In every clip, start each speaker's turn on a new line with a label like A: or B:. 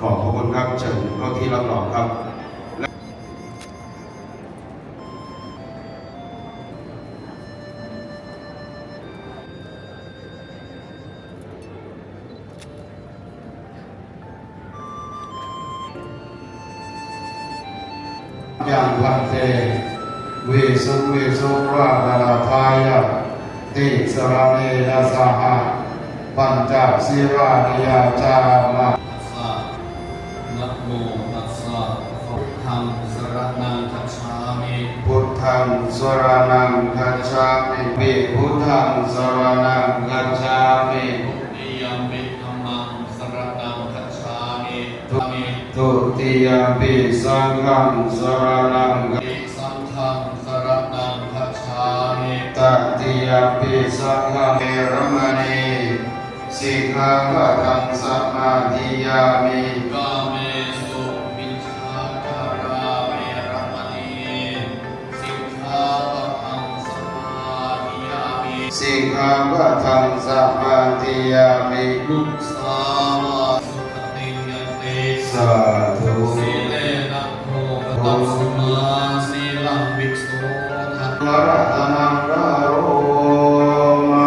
A: ขอบคุณครับเชิญเข้าที่รับรองครับยังพันเตเวสุเวสุราดาทายะติสระเนนะสหะปัญจศีรานิยาจามะ
B: นะโมตัสสะพุทธังสรณังคัจฉามิ
A: พุทธังสรณังคัจฉามิพุทธังสรณังคัจฉามิ
B: ทุติยัมปิธัมมังสรณังคัจฉามิ
A: ทุติยมปิสังฆังสรณัง
B: สังฆังสรณังคัจฉามิ
A: ตติยมปิสังฆังเวรมณีสิกขาปะทังสมาธิยามิ
B: กาเมสุมิจฉาจาราเวรมณีสิกขาปะทังสมาธิยามิ
A: สิกขาปะทังสมาธิยามิ
B: มุสาวาสุขติยันติ
A: สาธุ
B: สีเลนะโมกตัสสมาสีลังวิโสทัต
A: มรตนังกโรมา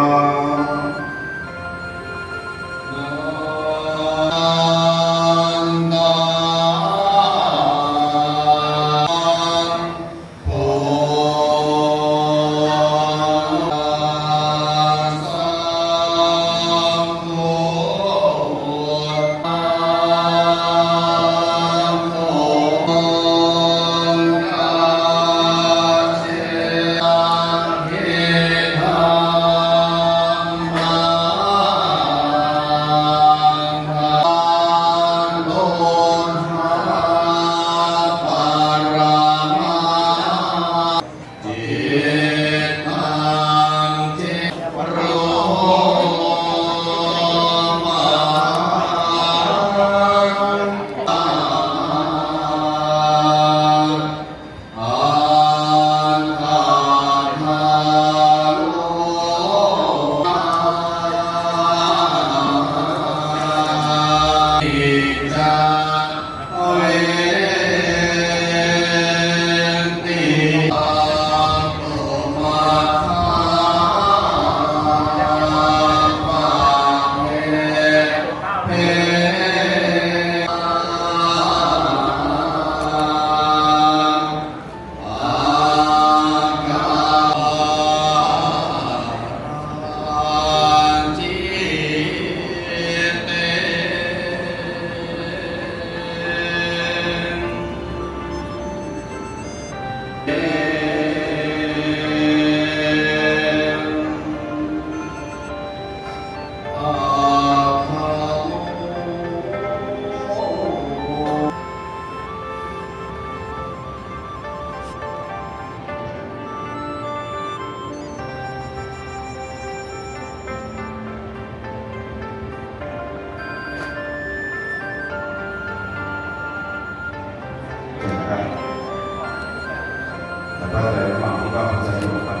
A: พระอาจารย์ฟังที่ก็สะดวกครับ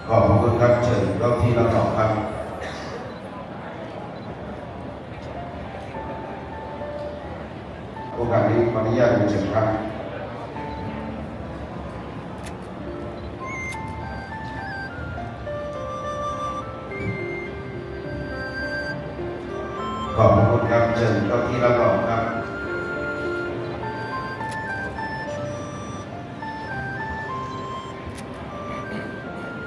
A: ขอบคุณครับเชิญรอบที่รับรองครับโอกาสนี้ขออนุญาตเชิญครับขอบคุณครับเชิญรอบที่รับรองครับ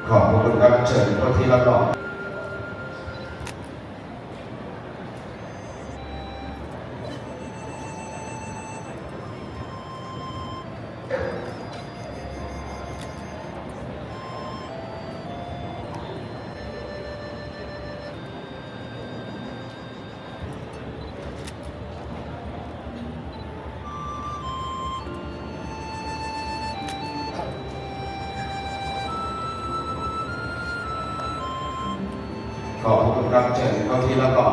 A: ขอบคุณครับเชิญเข้าที่รับรองขอบคุณครับเชิญเข้าที่รับรอง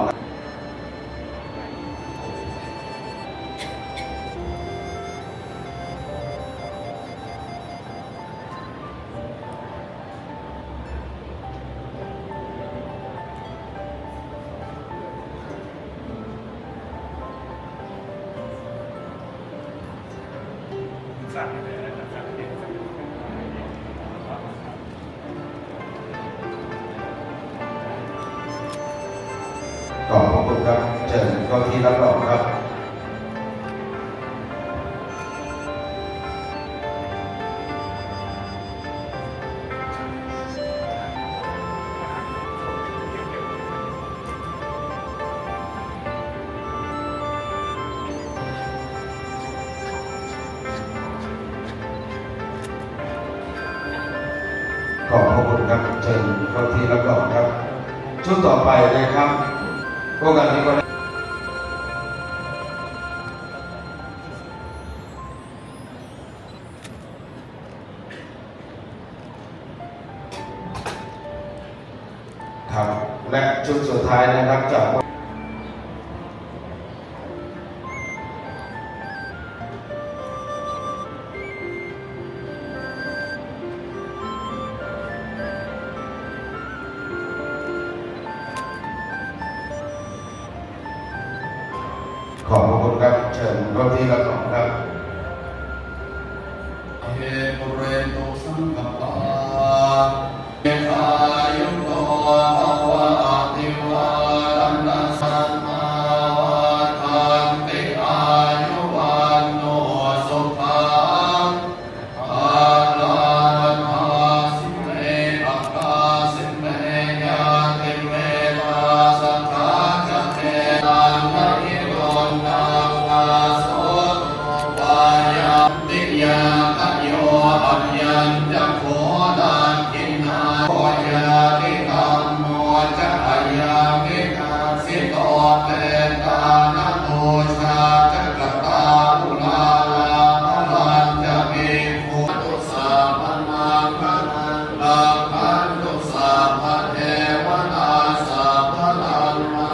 C: สั่งเลยนะครับสั่งเอง
A: ขอบคุณครับเชิญเข้าที่รับรองครับ ขอบคุณครับเชิญเข้าที่รับรองครับชุดต่อไปนะครับพวกกันนี้ก็ครับและชุดสุดท้ายนะครับจากขอบคุณครับเชิญเข้าที่รับรองครับ
B: เอปุเรตุสังกปาเอตายุโตภวะอภิวาทนาสัมมาทันติอายุวันโนสุขังภาลังอาสิเมอัคคาสิเมญาติเมตาสัทธาจะเมตังนะอิโรนังอาโสวายามติยาคโยอัญญัญจะโคดานกินนาโคยาติธรรมโมจะอายังมิกาสิโตเตตานะโตชาจะกตาปุลาลาภลันจะมีภูตุสาพนังคะนังลังพันตุสาพเทวนาสาพลังมา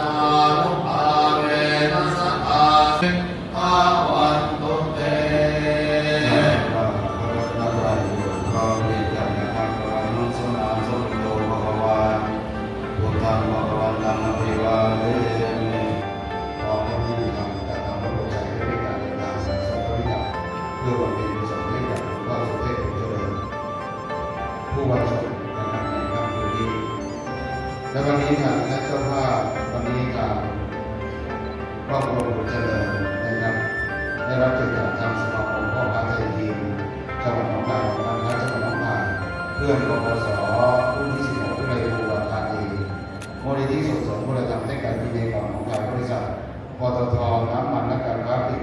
B: ลุภาเวนัสสาสิภาวันตุเต
A: ผู้วายชนนะครับในค่ำคืนนี้และวันนี้ค่ะและเจ้าภาพวันนี้การครอบครัวบุญเจริญนะครับได้รับเกียรติจากทางสมาคมพ่อค้าไทยทีมจังหวัดหนองคายของทางค้าจังหวัดหนองคายเพื่อนกปสรุ่นที่16วิทยาลัยครูอาคารเองมูลนิธิส่งเสริมคุณธรรมในการพิเศษของหนองคายบริษัทปตทน้ำมันและการค้าปลีก